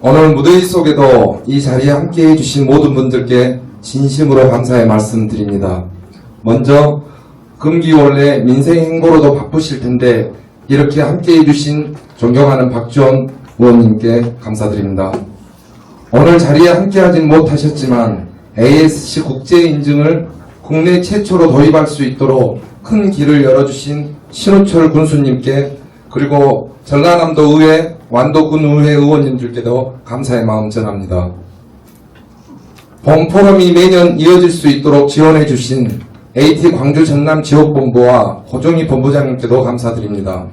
오늘 무더위 속에도 이 자리에 함께해 주신 모든 분들께 진심으로 감사의 말씀드립니다. 먼저 금기원래 민생 행보로도 바쁘실 텐데 이렇게 함께해 주신 존경하는 박지원 의원님께 감사드립니다. 오늘 자리에 함께하진 못하셨지만 ASC 국제 인증을 국내 최초로 도입할 수 있도록 큰 길을 열어주신 신우철 군수님께 그리고 전라남도 의회 완도군의회 의원님들께도 감사의 마음 전합니다. 본 포럼이 매년 이어질 수 있도록 지원해 주신 AT 광주 전남 지역본부와 호종희 본부장님께도 감사드립니다.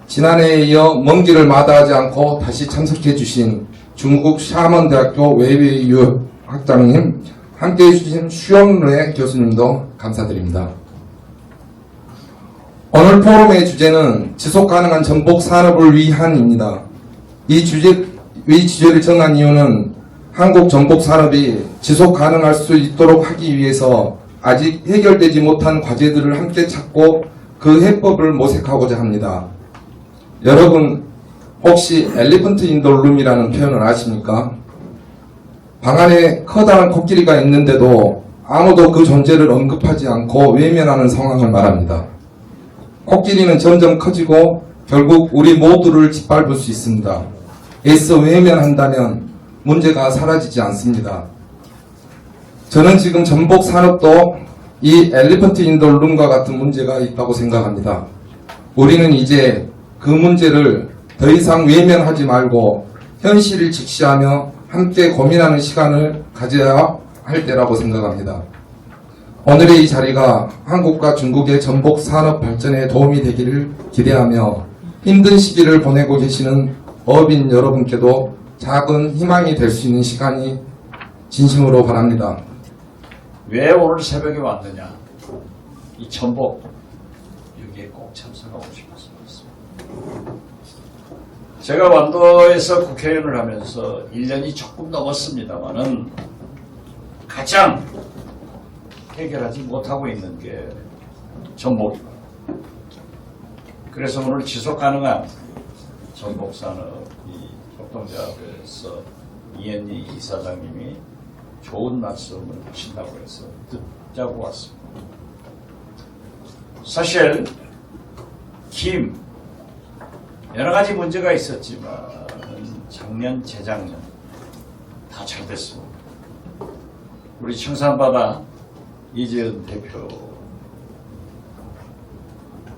지난해에 이어 먼 길을 마다하지 않고 다시 참석해 주신 중국 샤먼대학교 웨이웨이 학장님, 함께해 주신 슈영르의 교수님도 감사드립니다. 오늘 포럼의 주제는 지속가능한 전복 산업을 위한입니다. 이 주제를 정한 이유는 한국 전복 산업이 지속 가능할 수 있도록 하기 위해서 아직 해결되지 못한 과제들을 함께 찾고 그 해법을 모색하고자 합니다. 여러분 혹시 엘리펀트 인 더 룸이라는 표현을 아십니까? 방 안에 커다란 코끼리가 있는데도 아무도 그 존재를 언급하지 않고 외면하는 상황을 말합니다. 코끼리는 점점 커지고 결국 우리 모두를 짓밟을 수 있습니다. 애써 외면한다면 문제가 사라지지 않습니다. 저는 지금 전복 산업도 이 엘리펀트 인 더 룸과 같은 문제가 있다고 생각합니다. 우리는 이제 그 문제를 더 이상 외면하지 말고 현실을 직시하며 함께 고민하는 시간을 가져야 할 때라고 생각합니다. 오늘의 이 자리가 한국과 중국의 전복 산업 발전에 도움이 되기를 기대하며 힘든 시기를 보내고 계시는 어업인 여러분께도 작은 희망이 될 수 있는 시간이 진심으로 바랍니다. 왜 오늘 새벽에 왔느냐? 이 전복 여기에 꼭 참석하고 싶어서 왔습니다. 제가 완도에서 국회의원을 하면서 1년이 조금 넘었습니다만은 가장 해결하지 못하고 있는 게 전복입니다. 그래서 오늘 지속가능한 전복산업 이 협동조합에서 이현희 이사장님이 좋은 말씀을 하신다고 해서 듣자고 왔습니다. 사실 김 여러 가지 문제가 있었지만 작년, 재작년 다 잘 됐습니다. 우리 청산바다 이재은 대표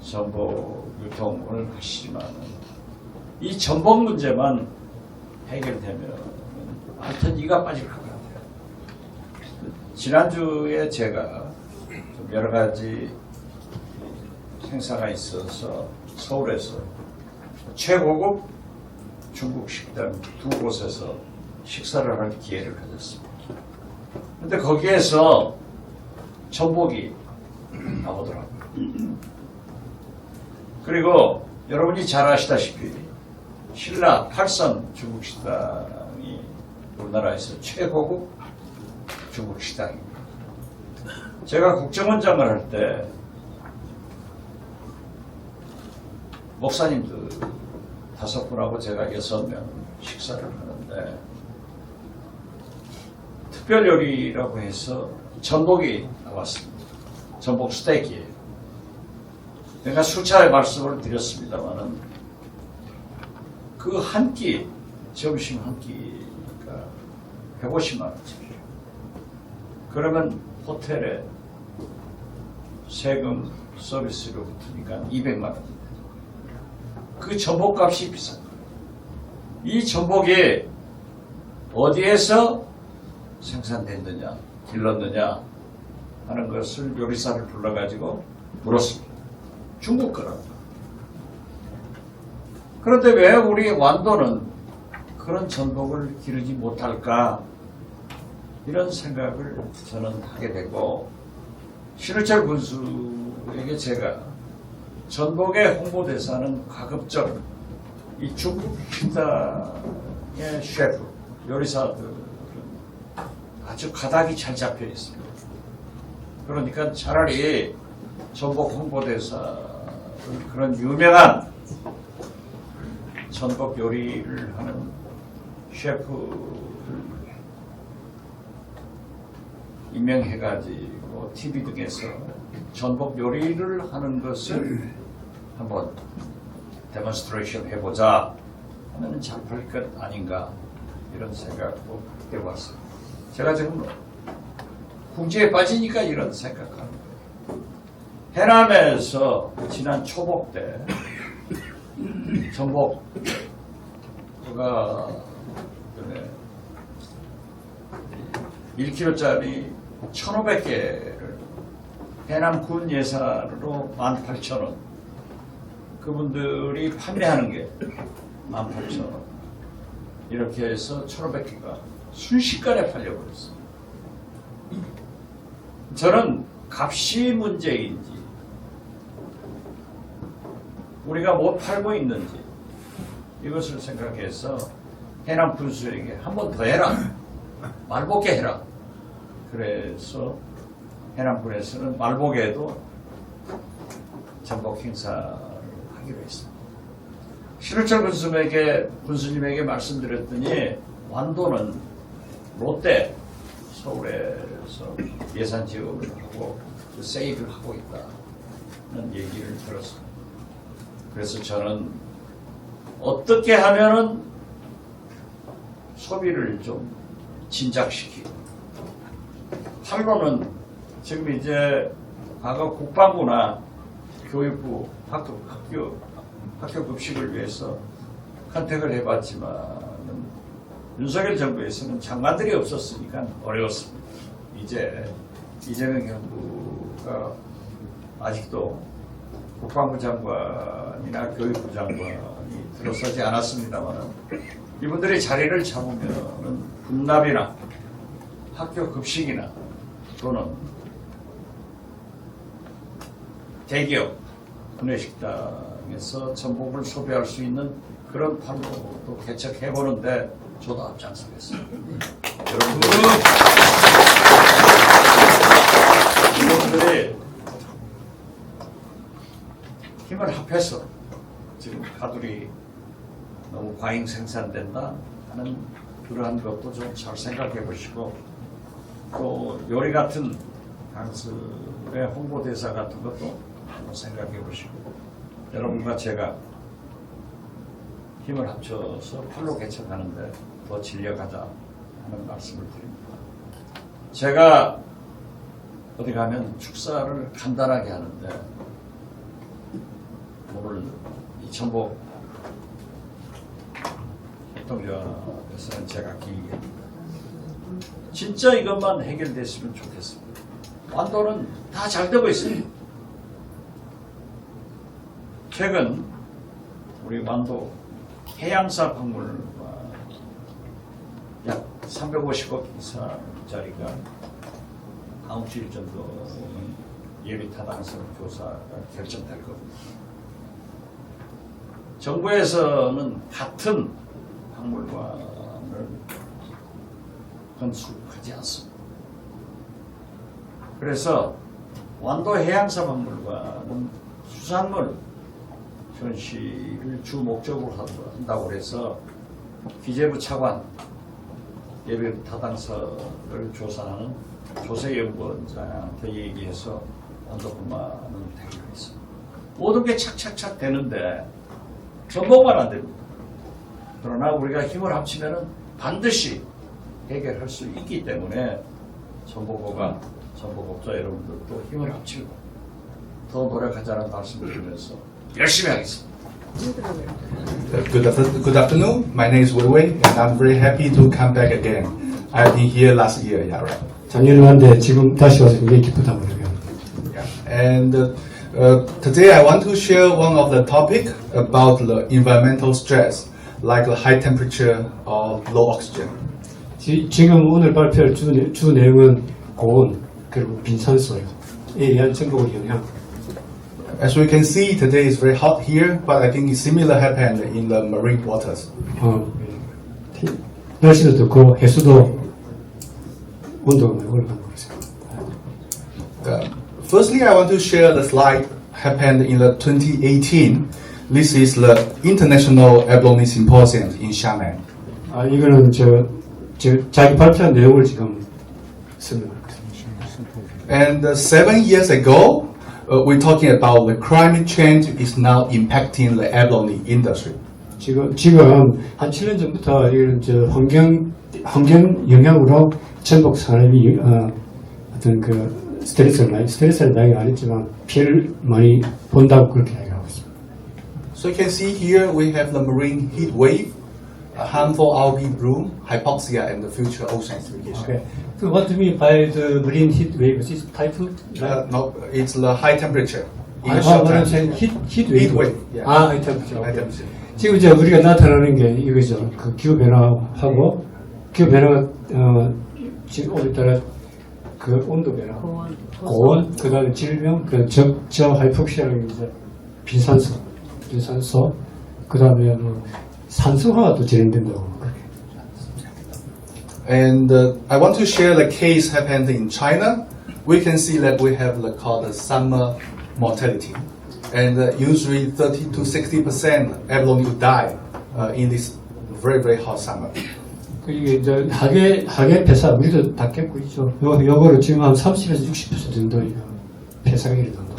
전복 유통을 하시지만 이 전복 문제만 해결되면 하여튼 이가 빠질 것 같아요. 지난주에 제가 좀 여러 가지 행사가 있어서 서울에서 최고급 중국 식당 두 곳에서 식사를 할 기회를 가졌습니다. 근데 거기에서 전복이 나오더라고요. 그리고 여러분이 잘 아시다시피 신라 팔선 중국 식당이 우리나라에서 최고급 중국 식당입니다. 제가 국정원장을 할 때 목사님들 5분하고 제가 6명 식사를 하는데 특별 요리라고 해서 전복이 나왔습니다. 전복 스테이크예요. 내가 수차례 말씀을 드렸습니다만은 그 한 끼, 점심 한 끼가 150만 원짜리. 그러면 호텔에 세금 서비스로 붙으니까 200만 원. 그 전복값이 비싼 거예요. 이 전복이 어디에서 생산됐느냐, 길렀느냐 하는 것을 요리사를 불러가지고 물었습니다. 중국 거라고. 그런데 왜 우리 완도는 그런 전복을 기르지 못할까? 이런 생각을 저는 하게 되고 신우철 군수에게 제가 전복의 홍보대사는 가급적 이 중국 식당의 셰프, 요리사들은 아주 가닥이 잘 잡혀 있습니다. 그러니까 차라리 전복 홍보대사 그런 유명한 전복 요리를 하는 셰프를 임명해가지고 TV 등에서 전복 요리를 하는 것을 한번 데몬스트레이션 해보자 하면 잘할 것 아닌가 이런 생각도 해봤습니다. 제가 지금 궁지에 빠지니까 이런 생각하는 거예요. 해남에서 지난 초복 때 전복가 1kg짜리 1,500개를 해남 군 예산으로 18,000원 그분들이 판매하는 게 18,000원 이렇게 해서 1,500개가 순식간에 팔려버렸어요. 저는 값이 문제인지 우리가 못 팔고 있는지 이것을 생각해서 해남 군수에게 한 번 더 해라. 말복에 해라. 그래서 해남군에서는 말복에도 전복 행사를 하기로 했습니다. 신우철 군수님에게 말씀드렸더니 완도는 롯데 서울에서 예산 지원을 하고 세일을 하고 있다는 얘기를 들었습니다. 그래서 저는 어떻게 하면은 소비를 좀 진작시키고 팔로는 지금 이제 과거 국방부나 교육부 학교 급식을 위해서 컨택을 해봤지만 윤석열 정부에서는 장관들이 없었으니까 어려웠습니다. 이제 이재명 정부가 아직도 국방부 장관이나 교육부 장관이 들어서지 않았습니다만 이분들이 자리를 잡으면 군납이나 학교 급식이나 또는 대기업 구내식당에서 전복을 소비할 수 있는 그런 판로도 개척해보는데 저도 앞장서겠습니다. 여러분들이 힘을 합해서 지금 가두리 너무 과잉 생산된다 하는 그러한 것도 좀 잘 생각해 보시고 또 요리 같은 강습의 홍보대사 같은 것도 한번 생각해 보시고 여러분과 제가 힘을 합쳐서 팔로 개척하는데 더 진력하자 하는 말씀을 드립니다. 제가 어디 가면 축사를 간단하게 하는데 오늘 이 전복 협동조합에서는 제가 길게 합니다. 진짜 이것만 해결됐으면 좋겠습니다. 완도는 다 잘 되고 있습니다. 최근 우리 완도 해양사 박물관 약 350억 이상짜리가 다음 주일 정도 예비 타당성 조사가 결정될 겁니다. 정부에서는 같은 박물관을 건축하지 않습니다. 그래서 완도 해양사 박물관은 수산물 전시를 주 목적으로 한다고 해서 기재부 차관 예비 타당성을 조사하는 조세연구원장한테 얘기해서 완도뿐만은 되기로 했습니다. 모든 게 착착착 되는데 전복만 안 됩니다. 그러나 우리가 힘을 합치면 반드시 해결할 수 있기 때문에 전복업가, 전복업자 여러분들도 힘을 합치고 더 노력하자는 말씀을 드리면서 열심히 하겠습니다. Good afternoon. My name is Wei Wei, and I'm very happy to come back again. I've been here last year, yeah, right? 작년에 왔는데 지금 다시 와서 굉장히 기쁘다고 그러고요. Yeah. And today I want to share one of the topic about the environmental stress, like the high temperature or low oxygen. 지금 오늘 발표할 주 내용은 고온 그리고 빈산소에 의한 전복의 영향. As we can see, today is very hot here, but I think similar happened in the marine waters. 날씨도 덥고 해수도 온도가 많이 올라가는 것 같습니다. Firstly, I want to share the slide happened in the 2018. This is the International Abalone Symposium in Xiamen. 이거는 자기 발표한 내용을 지금 설명합니다. And 7 years ago, we're talking about the climate change is now impacting the abalone industry. 지금 한 7년 전부터 이런 환경 영향으로 전복 산업이 어떤 그 스트레스를 많이 안 했지만 피해를 많이 본다고 그렇게 이야기하고 있습니다. So you can see here we have the marine heat wave, harmful algae bloom, hypoxia, and the future ocean acidification. Okay. So what do you mean by the marine heat wave? Is it typhoon? No, it's the high temperature. In the what short I'm time. saying, heat wave. Heat wave, yeah. high temperature. High temperature. 지금 이제 우리가 나타나는 게 이거죠. 그 기후 변화하고 기후 변화가 지금 오늘따라 그 온도 변화, 고온, 그다음에 질병, 그 저 하이폭시아라는 이제 빈산소, 그다음에 산소화가 또 진행된다고. And I want to share the case happened in China. We can see that we have called the summer mortality. And usually 30 to 60% abalone will die in this very, very hot summer. 이게 이제 하계 폐사 우리도 다 겪고 있죠. 요거를 지금 한 30에서 60% 정도 폐사가 일어난다.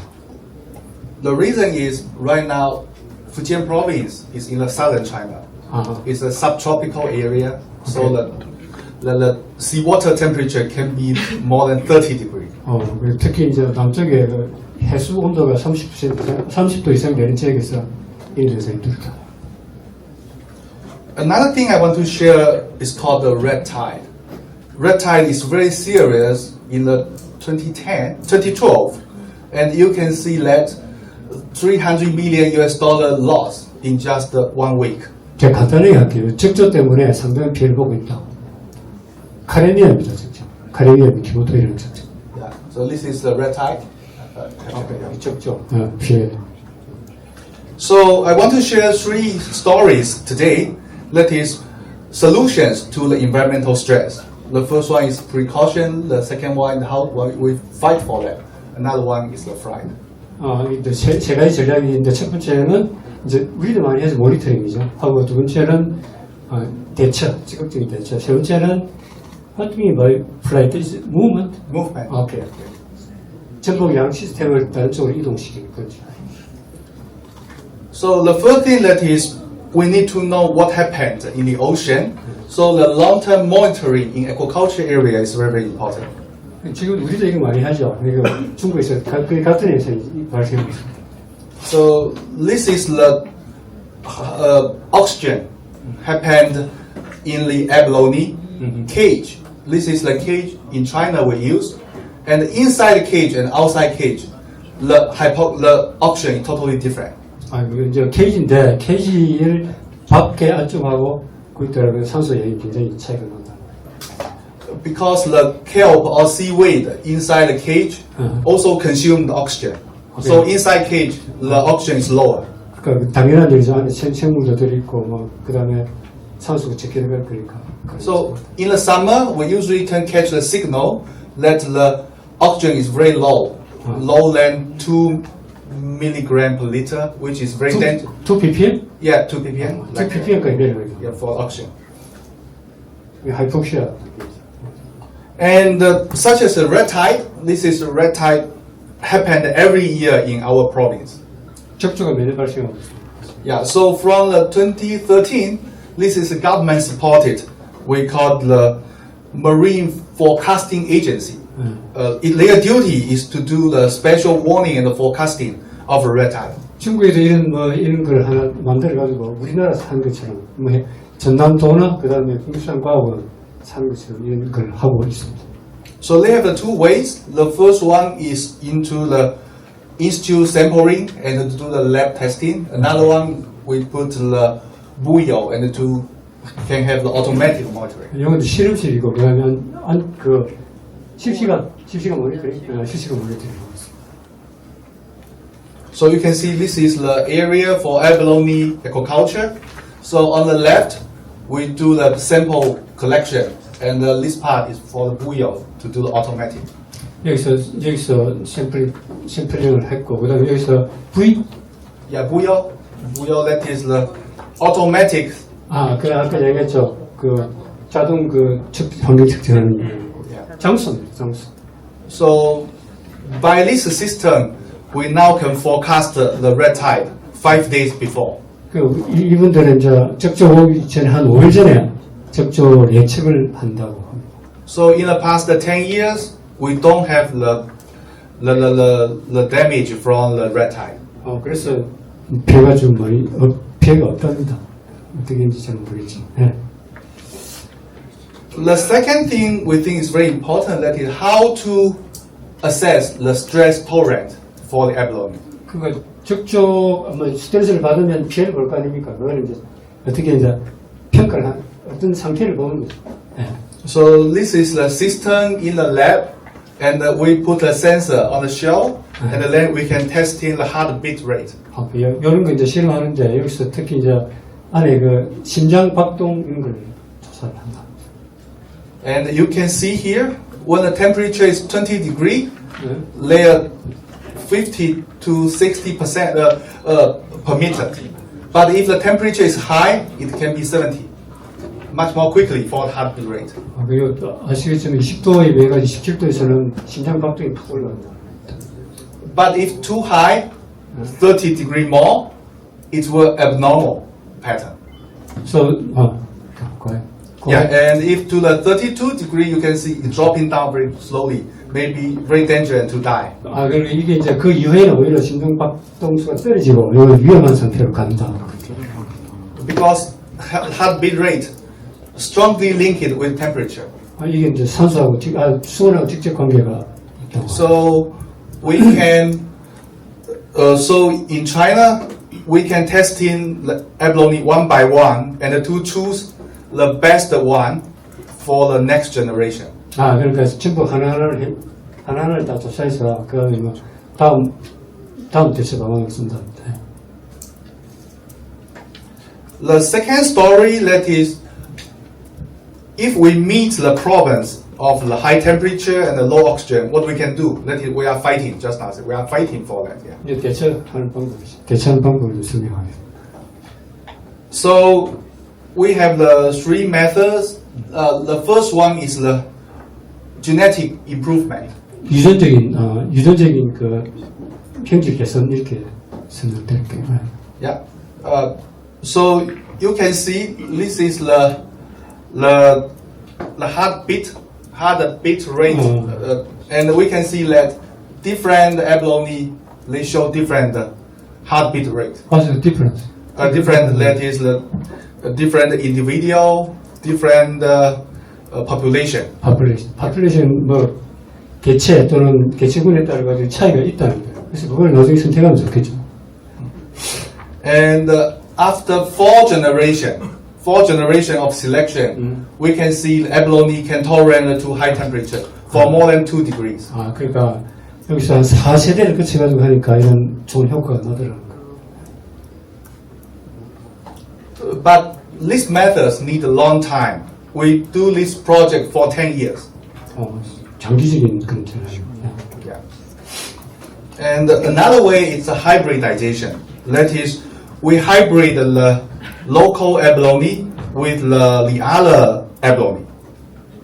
The reason is right now Fujian province is in the southern China. It's a subtropical area, so the seawater temperature can be more than 30 degrees. 그리고 특히 이제 남쪽에 그 해수 온도가 30도 이상 되는 지역에서 이 현상이 뚜렷하다. Another thing I want to share is called the red tide. Red tide is very serious in the 2012, and you can see that $300 million loss in just 1 week. 제가 간단하게 할게요. 적조 때문에 상당한 피해를 보고 있다고. 카레니아입니다, 적조. 카레니아의 기본토 이런 적조. Yeah. So this is the red tide. 적조 피해. So I want to share 3 stories today. That is solutions to the environmental stress. The first one is precaution. The second one, how we fight for that. Another one is the fight. 이제 세 가지 전략이 있는데 첫 번째는 이제 우리도 많이 해서 모니터링이죠. 하고 두 번째는 대처, 적극적인 대처. 세 번째는 what do you mean by flight? Is it movement? Movement. 오케이. 전복 양 시스템을 다른 쪽으로 이동시키는 거죠. So the first thing that is we need to know what happened in the ocean. So the long-term monitoring in aquaculture area is very, very important. 지금 우리도 이거 많이 하죠. 그러니까 중국에서 거의 같은 현상이 발생하고 있습니다. So this is the oxygen happened in the abalone cage. This is the cage in China we use, and inside the cage and outside cage, the oxygen is totally different. 이거 이제 케이지인데 케이지를 밖에 안쪽하고 거기다가 산소 양이 굉장히 차이가 난다. Because the kelp or seaweed inside the cage also consume the oxygen. So inside cage, the oxygen is lower. 그러니까 당연한 일이죠. 안에 생물도 들어있고 뭐 그다음에 산소가 적게 들어갈 거니까. So in the summer, we usually can catch the signal that the oxygen is very low, low than 2 milligram per liter, which is very dangerous. 2 ppm? Yeah, 2 ppm. 2 ppm까지 내려가요. Yeah, for oxygen. 하이폭시아. And such as the red tide, this is a red tide happened every year in our province. 적조가 매년 발생하고 있습니다. Yeah, so from the 2013, this is a government supported. We call the Marine Forecasting Agency. Their duty is to do the special warning and the forecasting of a red tide. 중국에도 이런 걸 하나 만들어 가지고 우리나라에서 한 것처럼 전남도나 그다음에 국립산과학원 하는 것처럼 이런 걸 하고 있습니다. So they have the 2 ways. The first one is into the institute sampling and to do the lab testing. Another one we put the buoy and to can have the automatic monitoring. 이건 실험실이고 그다음에 실시간 모니터링, 실시간 모니터링 하고 있습니다. So you can see this is the area for abalone aquaculture. So on the left, we do the sample collection, and this part is for the buoy to do the automatic. 여기서 샘플링을 했고 그다음에 여기서 Yeah, buoy that is the automatic. 그래 아까 얘기했죠. 그 자동 그 환경 측정하는 장소입니다. 장소. So by this system, we now can forecast the red tide 5 days before. 이분들은 이제 적조 오기 전에 한 5일 전에 적조 예측을 한다고 합니다. So in the past 10 years, we don't have the damage from the red tide. 그래서 피해가 좀 많이 피해가 없답니다. 어떻게 했는지 잘 모르겠지만. 네. The second thing we think is very important that is how to assess the stress tolerance for the abalone. 그러니까 적조 스트레스를 받으면 피해를 볼 거 아닙니까? 그거는 이제 어떻게 이제 평가를 어떤 상태를 보는 거죠. 네. So this is the system in the lab, and we put a sensor on the shell, and then we can test in the heartbeat rate. 이런 거 이제 실험하는데 여기서 특히 이제 안에 그 심장 박동인 걸 조사를 한다. And you can see here, when the temperature is 20 degree, 네. they are 50 to 60% per meter. But if the temperature is high, it can be 70. Much more quickly for the heartbeat rate. 그리고 또 아시겠지만 20도에 매가 27도에서는 심장 박동이 팍 올라간다. But if too high, 30 degree more, it will abnormal pattern. So, go ahead. Yeah, and if to the 32 degree, you can see it dropping down very slowly, maybe very dangerous to die. 그리고 이게 이제 그 이후에는 오히려 심장 박동수가 떨어지고 위험한 상태로 간다. Because heartbeat rate strongly linked with temperature. 이게 이제 산소하고 수온하고 직접 관계가 있다고. So we can, so in China, we can test in the abalone one by one, and to choose the best one for the next generation. 그러니까 전부 하나하나를 다 조사해서 그다음에 뭐 다음 대처 방안을 쓴다. The second story that is, if we meet the problems of the high temperature and the low oxygen, what we can do? That is, we are fighting. Just now, we are fighting for that. Yeah. 이제 대처하는 방법을 설명하겠습니다. So we have the three methods. The first one is the genetic improvement. 유전적인 그 평질 개선 이렇게 설명드릴게요. Yeah. So you can see this is the heartbeat rate, and we can see that different abalone they show different heartbeat rate. What's the difference? Different, that is the different individual, different population. population 뭐 개체 또는 개체군에 따라 가지고 차이가 있다는 거예요. 그래서 그걸 나중에 선택하면 좋겠죠. And after four generation of selection, we can see abalone can tolerate to high temperature for more than 2 degrees. 그러니까 여기서 한 4세대를 거쳐가지고 하니까 이런 좋은 효과가 나더라는 거예요. But these methods need a long time. We do this project for 10 years. 장기적인 그런 전략. Yeah. And another way is the hybridization. That is, we hybrid the local abalone with the other abalone.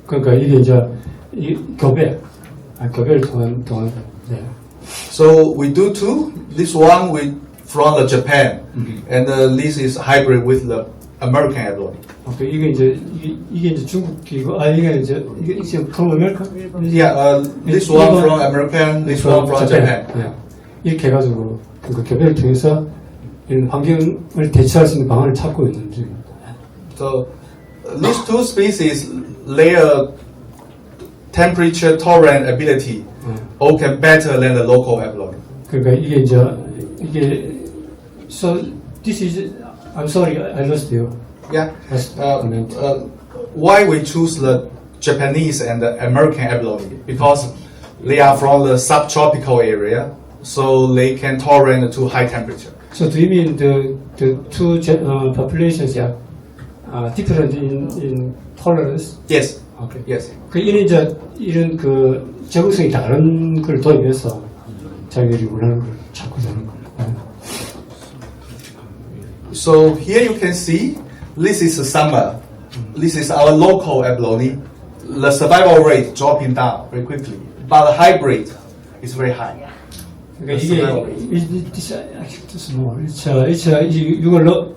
그러니까 이게 이제 교배를 통한 네. So we do two. This one from the Japan, and this is hybrid with the American abalone. 이게 이제 중국이고 이게 from America? Yeah, this one from American, this one from Japan. 네. 이렇게 해가지고 그 교배를 통해서 이런 환경을 대처할 수 있는 방안을 찾고 있는 중입니다. So these two species, their temperature tolerant ability all can better than the local abalone. 그러니까 이게 so this is I'm sorry I lost you. Yeah. That's comment. Why we choose the Japanese and the American abalone? Because they are from the subtropical area, so they can tolerate to high temperature. So do you mean the two populations are different in tolerance? Yes. Okay. Yes. 이런 그 적응성이 다른 걸 도입해서 자기들이 원하는 걸 찾고 자는 거예요. So here you can see this is the summer. this is our local abalone. The survival rate dropping down very quickly, but the hybrid is very high. 그러니까 이게 이걸로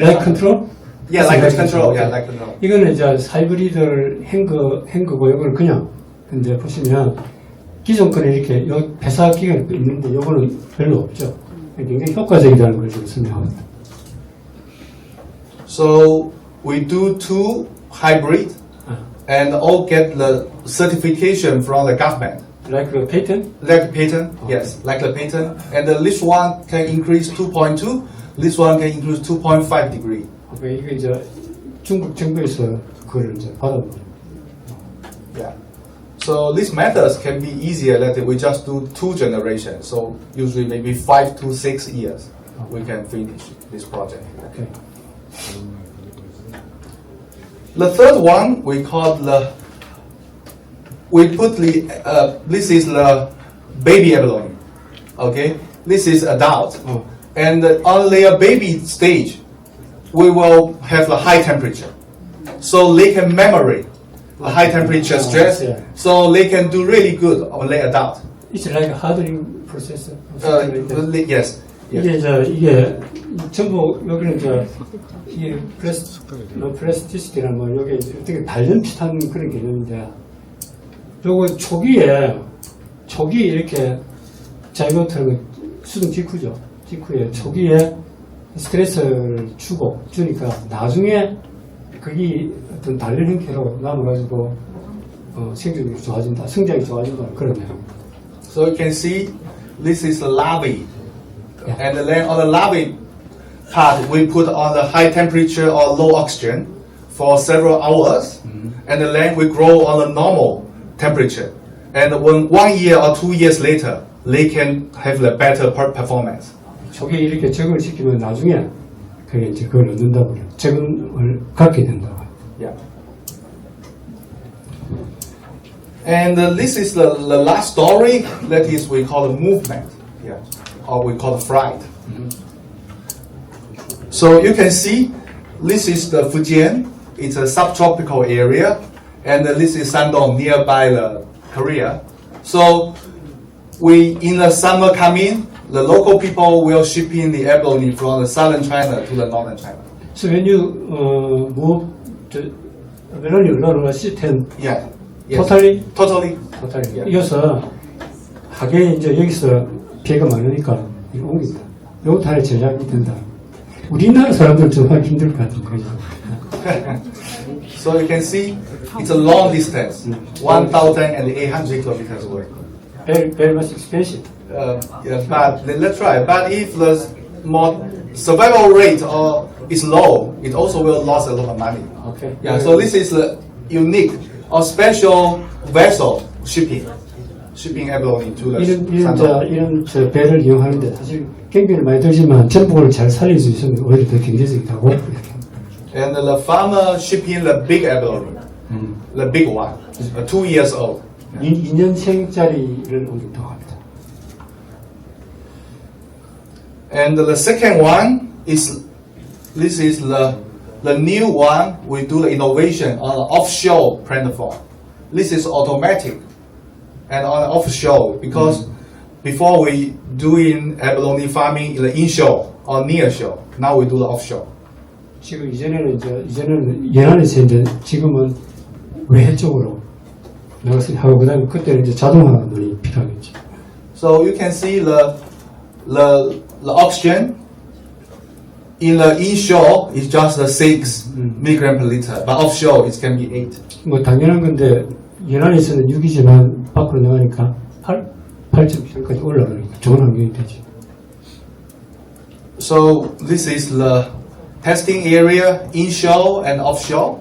like control? Yeah, like control. Yeah, like control. 이거는 이제 하이브리드를 행거고 이걸 그냥 근데 보시면 기존 거는 이렇게 요 배사 기간이 있는데 요거는 별로 없죠. 굉장히 효과적이라는 걸 좀 설명합니다. So we do 2 hybrid and all get the certification from the government. Like the patent? Like patent, yes, like the patent. And this one can increase 2.2, this one can increase 2.5 degree. 이게 이제 중국 정부에서 그걸 이제 받아보죠. Yeah. So these methods can be easier that we just do 2 generations. So usually maybe 5 to 6 years we can finish this project. Okay. The third one we call we put this is the baby abalone. Okay, this is adult, and on their baby stage, we will have the high temperature, so they can memory the high temperature stress, yeah. so they can do really good when they adult. It's like a hardening process. Yes. 이게 전부 여기는 이게 플라스티시티라는 뭐 여기 어떻게 단련 비슷한 그런 개념인데 요거 초기에 이렇게 자이고트는 수동 직후죠. 직후에 초기에 스트레스를 주니까 나중에 그게 어떤 단련 형태로 남아가지고 생존이 좋아진다, 성장이 좋아진다 그런 내용. So you can see this is the larvae. Yeah. And then on the larvae part, we put on the high temperature or low oxygen for several hours, and then we grow on the normal temperature. And when 1 year or 2 years later, they can have the better performance. 저게 이렇게 적응을 시키면 나중에 그게 이제 그걸 얻는다고 그래요. 적응을 갖게 된다고. Yeah. And this is the last story. That is we call the movement. Yeah. Or we call the flight. So you can see, this is the Fujian. It's a subtropical area, and this is Shandong, nearby the Korea. So in the summer coming, the local people will ship in the abalone from the southern China to the northern China. So when you move to when you learn a system Yeah. totally Yeah. 이어서 하게 이제 여기서 비가 많으니까 옮긴다. 요 달에 제작이 된다. 우리나라 사람들 좀 하기 힘들 것 같은데. So you can see, it's a long distance, 1,800 kilometers away. Very much expensive. Yeah, but let's try. But if the survival rate is low, it also will lose a lot of money. Okay. Yeah. So this is a unique or special vessel shipping abalone to the Shandong. 이런 배를 이용하는데 사실 경비를 많이 들지만 전복을 잘 살릴 수 있으면 오히려 더 경제적이라고. And the farmer shipping the big abalone, the big one, 2 years old. 2년생짜리를 옮긴다고 합니다. And the second one is, this is the new one. We do the innovation on the offshore platform. This is automatic and on the offshore because before we doing abalone farming in the inshore or near shore. Now we do the offshore. 지금 이제는 연안에서 이제 지금은 외해 쪽으로 나가서 하고 그다음에 그때는 이제 자동화가 많이 필요하겠죠. So you can see the oxygen in the inshore is just 6 milligram per liter, but offshore it can be 8. 뭐 당연한 건데 연안에서는 6이지만 밖으로 나가니까 8.7까지 올라가니까 좋은 환경이 되죠. So this is the testing area inshore and offshore,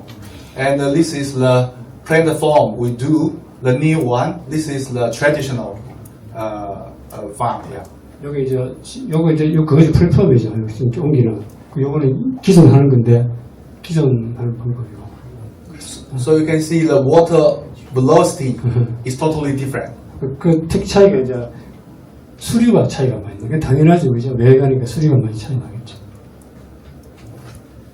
and this is the platform we do the new one. This is the traditional farm. Yeah. 요거 이제 그것이 플랫폼이죠. 지금 옮기는. 요거는 기존 하는 건데 기존 하는 방법이고. So you can see the water velocity is totally different. 그 특 차이가 이제 수류가 차이가 많이 나요. 당연하죠, 그죠? 외에 가니까 수류가 많이 차이 나겠죠.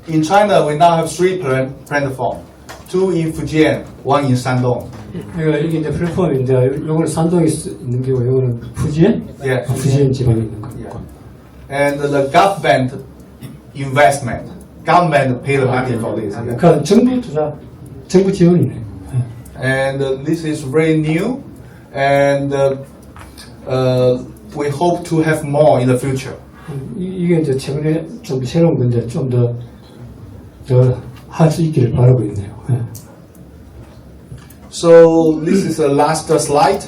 in China, we now have 3 platforms. 2 in Fujian, 1 in Shandong. 그러니까 이게 이제 플랫폼인데 요거는 산동에 있는 거고 요거는 푸지엔? Yeah. 푸지엔 지방에 있는 거. Yeah. And the government investment, government pay the money for this. Yeah. 그러니까 정부 투자, 정부 지원이네. And this is very new, and we hope to have more in the future. 이게 이제 최근에 좀 새로운 건데 좀 더 할 수 있기를 바라고 있네요. So this is the last slide.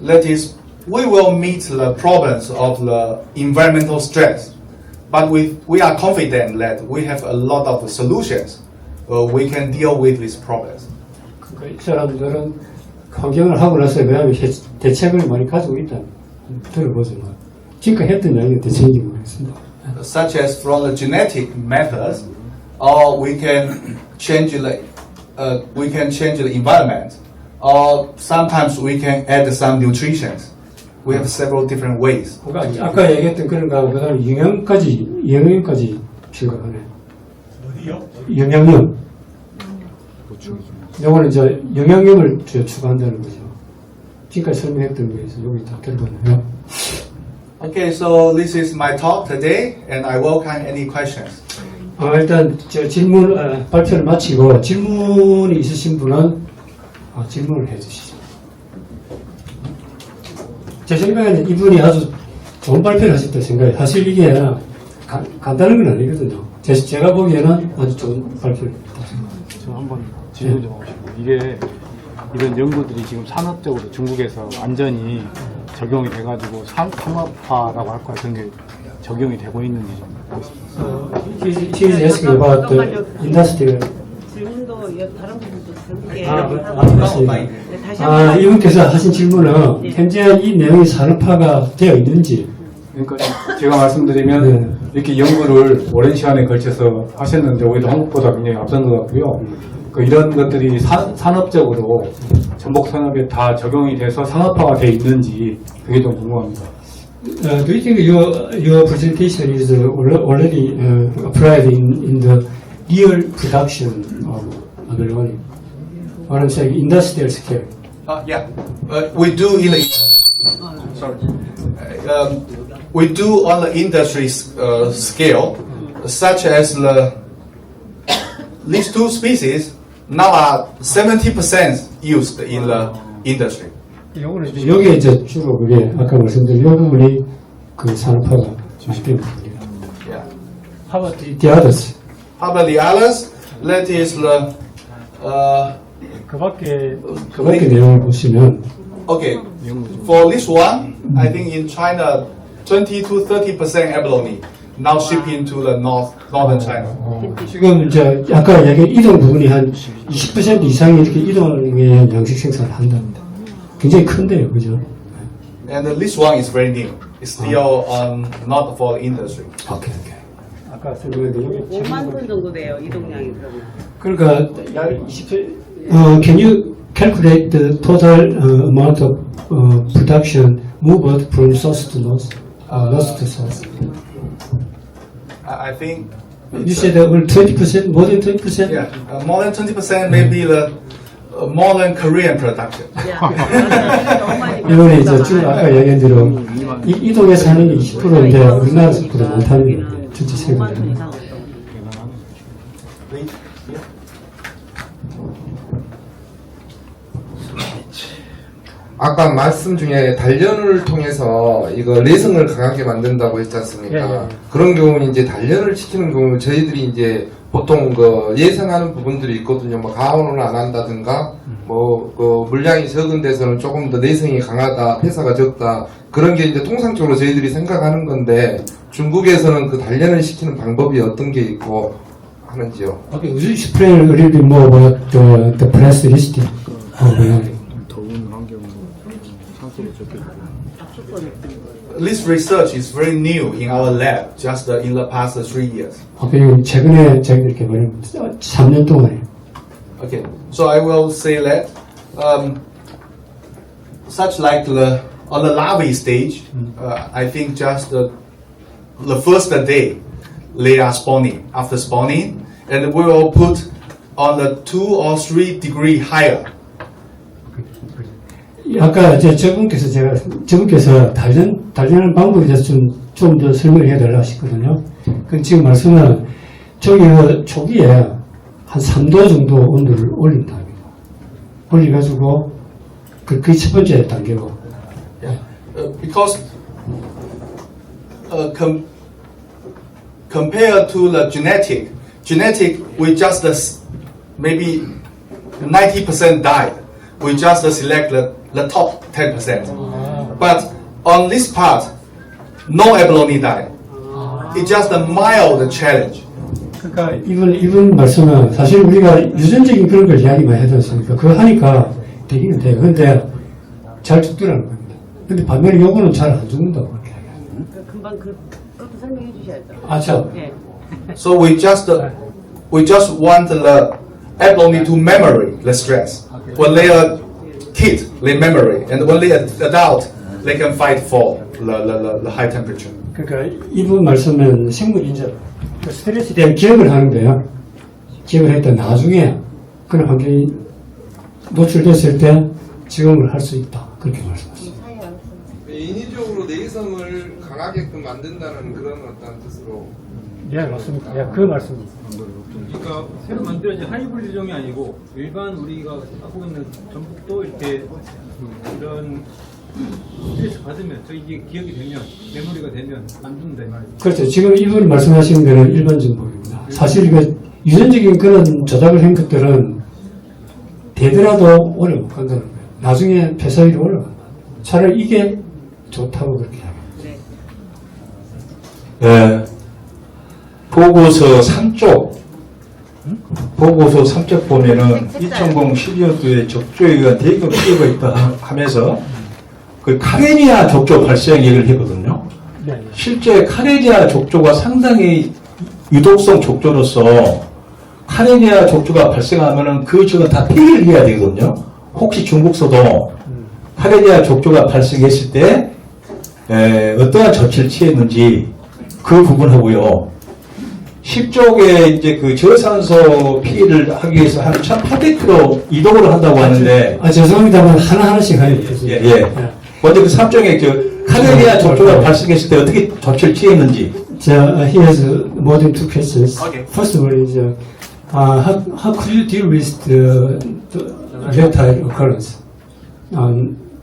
That is, we will meet the problems of the environmental stress, but we are confident that we have a lot of solutions. We can deal with these problems. 그러니까 이 사람들은 환경을 하고 나서 왜냐하면 대책을 많이 가지고 있다. 들어보죠. 지금까지 했던 이야기가 대책인지 모르겠습니다. Such as from the genetic methods, or we can change the environment, or sometimes we can add some nutrition. We have several different ways. 그러니까 아까 얘기했던 그런 거하고 그다음에 영양까지 필요하네. 어디요? 영양염. 요거는 이제 영양염을 추가한다는 거죠. 지금까지 설명했던 거에서 여기 다 들어가네요. Okay, so this is my talk today, and I welcome any questions. 일단 저 질문 발표를 마치고 질문이 있으신 분은 질문을 해주시죠. 제 생각에는 이분이 아주 좋은 발표를 하셨다고 생각해요. 사실 이게 간단한 건 아니거든요. 제가 보기에는 아주 좋은 발표를 했다. 저 한번 질문 좀 하고 싶어요. 이게 이런 연구들이 지금 산업적으로 중국에서 완전히 적용이 돼가지고 상업화라고 할까요? 그런 게 적용이 되고 있는지 좀 보고 싶어요. He is asking about the industrial. 질문도 다른 분들도 들을게요. 맞습니다. 이분께서 하신 질문은 현재 이 내용이 산업화가 되어 있는지. 그러니까 제가 말씀드리면 이렇게 연구를 오랜 시간에 걸쳐서 하셨는데 오히려 한국보다 굉장히 앞선 것 같고요. 이런 것들이 산업적으로 전복 산업에 다 적용이 돼서 상업화가 되어 있는지 그게 좀 궁금합니다. Do you think your presentation is already applied in the real production of learning? What I'm saying, industrial scale. Yeah, we do in the we do on the industry scale, such as these 2 species now are 70% used in the industry. 여기에 이제 주로 그게 아까 말씀드린 이 부분이 그 산업화가 주식된 부분입니다. Yeah. How about the others? How about the others? That is the 그 밖에 내용을 보시면 okay. For this one, I think in China, 20 to 30% abalone now shipping to the northern China. 지금 이제 아까 얘기한 이동 부분이 한 20% 이상이 이렇게 이동의 양식 생산을 한답니다. 굉장히 큰데요, 그죠? And this one is very new. It's still not for the industry. 오케이. 아까 설명드린 5만 톤 정도 돼요, 이동량이 그러면. 그러니까 약 20%. Can you calculate the total amount of production moved from source to north, north to south? I think. You said that 20%, more than 20%? Yeah, more than 20% maybe the more than Korean production. 이번에 이제 쭉 아까 얘기한 대로 이동에서 하는 게 20%인데 우리나라보다 많다는 게 전체 세금이. 아까 말씀 중에 단련을 통해서 이거 내성을 강하게 만든다고 했지 않습니까? 그런 경우는 이제 단련을 시키는 경우 저희들이 이제 보통 그 예상하는 부분들이 있거든요. 뭐 가온을 안 한다든가, 뭐 그 물량이 적은 데서는 조금 더 내성이 강하다, 폐사가 적다 그런 게 이제 통상적으로 저희들이 생각하는 건데 중국에서는 그 단련을 시키는 방법이 어떤 게 있고 하는지요? Okay, would you explain a little bit more about the press listing of the 더운 환경으로 산소를 적게 This research is very new in our lab, just in the past 3 years. Okay, 최근에 저희들이 개발한 3년 동안에. Okay, so I will say that such like on the larvae stage, I think just the first day they are spawning. After spawning, and we will put on the 2 or 3 degree higher. 아까 이제 저분께서 단련하는 방법에 대해서 좀 더 설명을 해달라고 하셨거든요. 그 지금 말씀은 초기에 한 3도 정도 온도를 올린다. 올려가지고 그게 첫 번째 단계고. Because compared to the genetic we just maybe 90% died. We just select the top 10%. But on this part, no abalone died. It's just a mild challenge. 그러니까 이분 말씀은 사실 우리가 유전적인 그런 걸 이야기만 해도 않습니까? 그거 하니까 되기는 돼요. 근데 잘 죽더라는 겁니다. 근데 반면에 요거는 잘 안 죽는다고 그렇게 하죠. 금방 그것도 설명해 주셔야죠. 아, 참. 네. So we just want the abalone to memory the stress. When they are kid, they memory, and when they are adult, they can fight for the high temperature. 그러니까 이분 말씀은 생물인자 그 스트레스에 대한 기억을 하는데요. 기억을 했다 나중에 그런 환경이 노출됐을 때 적응을 할 수 있다. 그렇게 말씀하셨습니다. 인위적으로 내성을 강하게끔 만든다는 그런 어떤 뜻으로. 예, 맞습니다. 예, 그 말씀입니다. 그러니까 새로 만들어진 하이브리드 종이 아니고 일반 우리가 하고 있는 전복도 이렇게 이런 스트레스 받으면 이게 기억이 되면 메모리가 되면 안 죽는다 이 말이죠. 그렇죠. 지금 이분 말씀하시는 거는 일반 정보입니다. 사실 이거 유전적인 그런 조작을 한 것들은 되더라도 오래 못 간다는 거예요. 나중에 폐사율이 올라간다. 차라리 이게 좋다고 그렇게 합니다. 네. 보고서 3쪽 보면은 2012년도에 적조에 의한 대규모 피해가 있다 하면서 그 카레니아 족조 발생 얘기를 했거든요. 네. 실제 카레니아 족조가 상당히 유독성 족조로서 카레니아 족조가 발생하면은 그 지역은 다 폐기를 해야 되거든요. 혹시 중국서도 카레니아 족조가 발생했을 때 어떠한 조치를 취했는지 그 부분하고요. 10쪽에 이제 그 저산소 피해를 하기 위해서 한 1,800km 이동을 한다고 하는데 아, 죄송합니다만 하나하나씩 가야 돼요. 예. 먼저 그 3쪽에 그 카레니아 족조가 발생했을 때 어떻게 조치를 취했는지. He has more than 2 questions. Okay. First of all is, how could you deal with the reptile occurrence,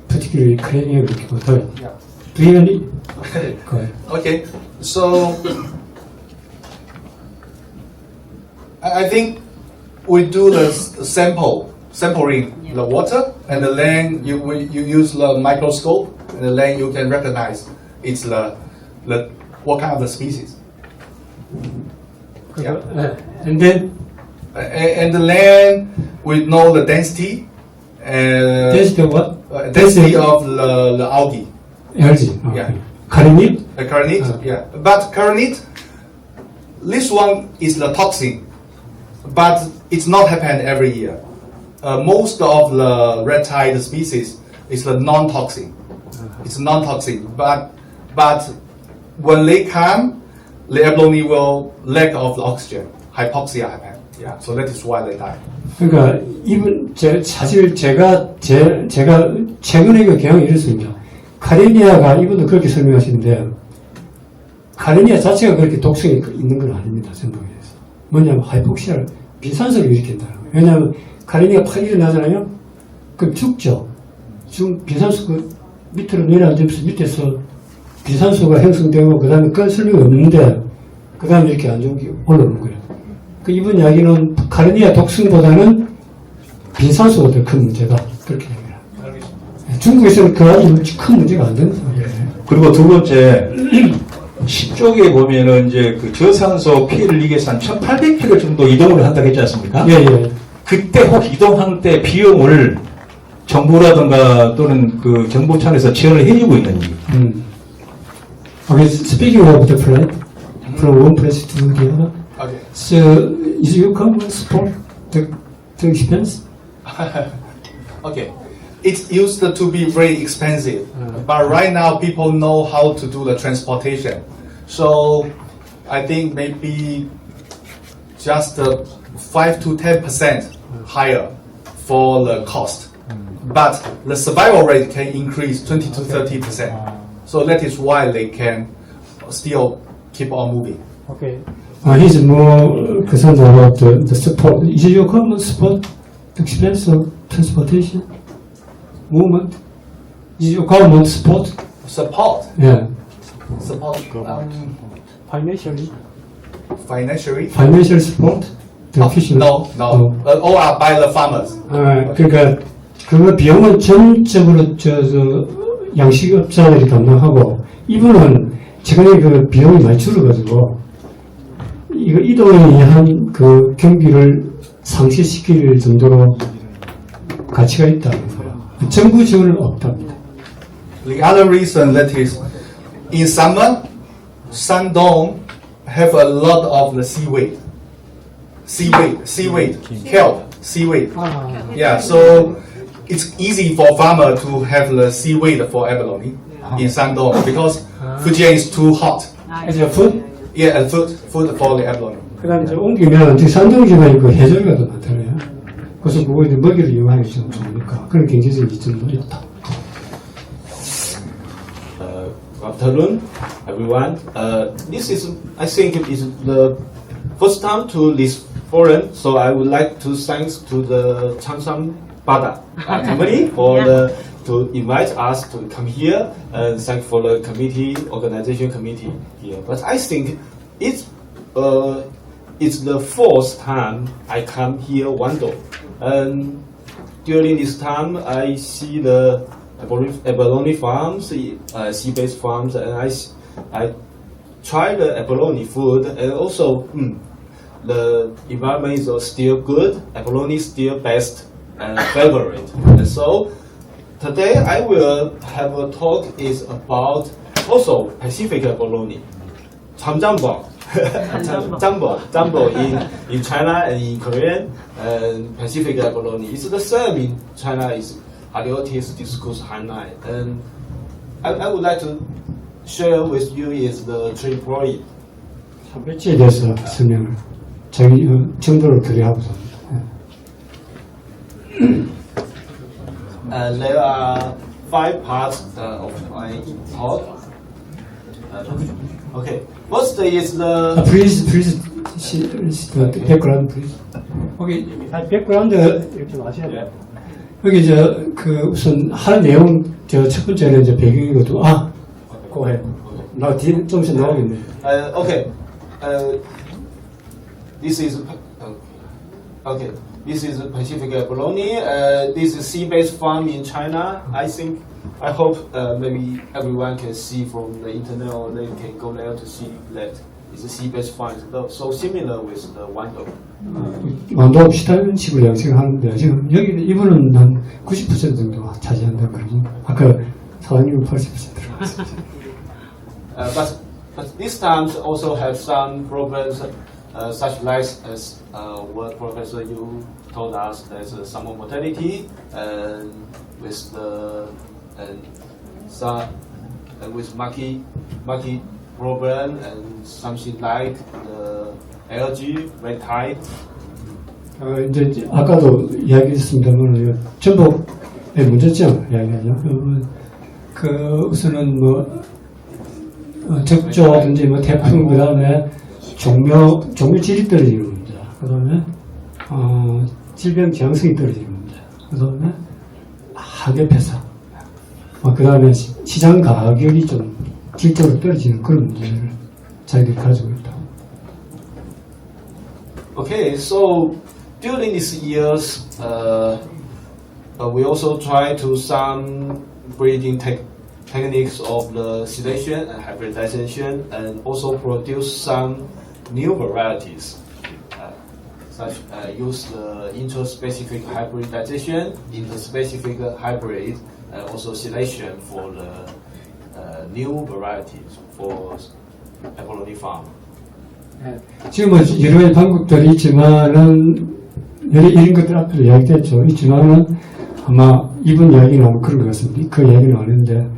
particularly cranial reporter? Do you have any? Go ahead. Okay, so I think we do the sampling the water, and then you use the microscope, and then you can recognize it's the what kind of the species. Yeah. And then And then we know the density. there's the what? Density of the algae. algae. Okay. Yeah. Carnivore? The carnate, Okay. yeah. But carnate, this one is the toxin, but it's not happen every year. Most of the red tide species is the non-toxin. It's non-toxin, but when they come, the abalone will lack of the oxygen, hypoxia happen. Yeah, so that is why they die. 그러니까 이분 사실 제가 최근에 그 경험이 이렇습니다. 카레니아가 이분도 그렇게 설명하시는데 카레니아 자체가 그렇게 독성이 있는 건 아닙니다. 전복에 대해서. 뭐냐면 하이폭시아를 비산소를 일으킨다는 거예요. 왜냐하면 카레니아가 팍 일어나잖아요. 그럼 죽죠. 비산소 그 밑으로 내려앉으면서 밑에서 비산소가 형성되고 그 다음에 건 설명이 없는데 그 다음에 이렇게 안 좋은 게 올라오는 거예요. 그 이분 이야기는 카레니아 독성보다는 빈산소가 더 큰 문제다. 그렇게 얘기합니다. 중국에서는 그 아주 큰 문제가 안 되는 상황이에요. 그리고 두 번째 10쪽에 보면은 이제 그 저산소 피해를 이기 위해서 한 1,800km 정도 이동을 한다고 했지 않습니까? 예. 그때 혹 이동할 때 비용을 정부라든가 또는 그 정부 차원에서 지원을 해주고 있는지. Okay, speaking of the flight from one place to the other, Okay. so is your company support the expense? Okay. It used to be very expensive, but right now people know how to do the transportation. So I think maybe just 5 to 10% higher for the cost, but the survival rate can increase 20 to 30%. So that is why they can still keep on moving. Okay. He's more concerned about the support. Is it your common support expense of transportation, movement? Is it your government support? Support, Yeah. support Financially. financially. Financial support? The official? No, all are by the farmers. 그러니까 그 비용은 전적으로 양식업자들이 담당하고 이분은 최근에 그 비용이 많이 줄어가지고 이거 이동에 의한 그 경비를 상실시킬 정도로 가치가 있다는 거예요. 정부 지원은 없답니다. The other reason that is, in summer, Shandong have a lot of the seaweed, kelp, seaweed. Yeah, so it's easy for farmer to have the seaweed for abalone in Shandong because Fujian is too hot. As a food, Yeah, and food for the abalone. 그 다음에 옮기면 산동지방에 그 해저리가 더 많잖아요. 그래서 그거 이제 먹이를 이용하는 게 좀 좋으니까 그런 경제적 이점도 있다. Good afternoon, everyone. This is, I think, it is the first time to this forum, so I would like to thanks to the Changshan Bada company for to invite us to come here, and thank for the organization committee here. But I think it's the fourth time I come here, Wando, and during this time I see the abalone farms, sea-based farms, and I try the abalone food, and also the environment is still good. Abalone is still best and favorite. And so today I will have a talk is about also Pacific abalone, chamjambo. Jumbo in China and in Korean, and Pacific abalone. It's the same in China. Is Aliotis discus Hanai, and I would like to share with you is the trade point. 배치에 대해서 설명을 자기 정보를 드려하고서 There are 5 parts of my talk. Okay, first is the please the background please. 여기 background 이렇게 좀 하셔야 돼요. 여기 그 우선 하는 내용 첫 번째는 이제 배경이거든. go ahead. 나 뒤에 좀 있으면 나오겠네. Okay, this is okay. This is Pacific abalone. This is sea-based farm in China. I hope maybe everyone can see from the internet, or they can go there to see that it's a sea-based farm. So similar with the Wando. 완도 비슷한 식으로 양식을 하는데 지금 여기 이분은 한 90% 정도 차지한다 그러죠. 아까 사장님은 80%라고 했었죠. But these times also have some problems, such as what Professor Yu told us. There's some mortality with the with maki problem and something like the algae, red tide. 이제 아까도 이야기했습니다만 전복의 문제점 이야기하죠. 그 우선은 적조든지 태풍 그다음에 종묘질이 떨어지는 문제, 그다음에 질병 경성이 떨어지는 문제, 그다음에 하계 폐사, 그다음에 시장 가격이 좀 질적으로 떨어지는 그런 문제를 자기들이 가지고 있다. Okay, so during these years, we also try to some breeding techniques of the silation and hybridization, and also produce some new varieties, such use the intraspecific hybridization, interspecific hybrid, and also silation for the new varieties for abalone farm. 지금은 여러 가지 방법들이 있지만은 이런 것들 앞에도 이야기됐죠. 있지만은 아마 이번 이야기는 아마 그런 것 같습니다. 그 이야기는 아닌데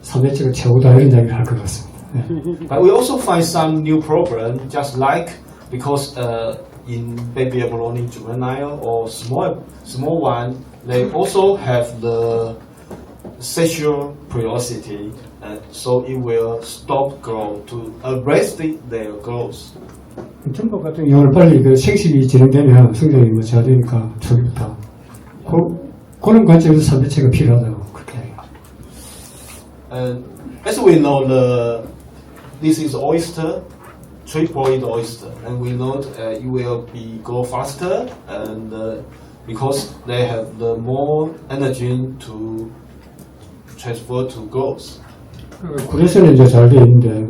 3회째가 최고다 이런 이야기를 할 것 같습니다. But we also find some new problem, just like because in baby abalone juvenile or small one, they also have the sexual curiosity, so it will stop growth to arrest their growth. 전복 같은 경우는 빨리 그 생식이 진행되면 성장이 뭐 잘 되니까 초기부터 그런 관점에서 삼배체가 필요하다고 그렇게. And as we know, this is oyster, triploid oyster, and we know it will grow faster, and because they have the more energy to transfer to growth. 그래서는 이제 잘 돼 있는데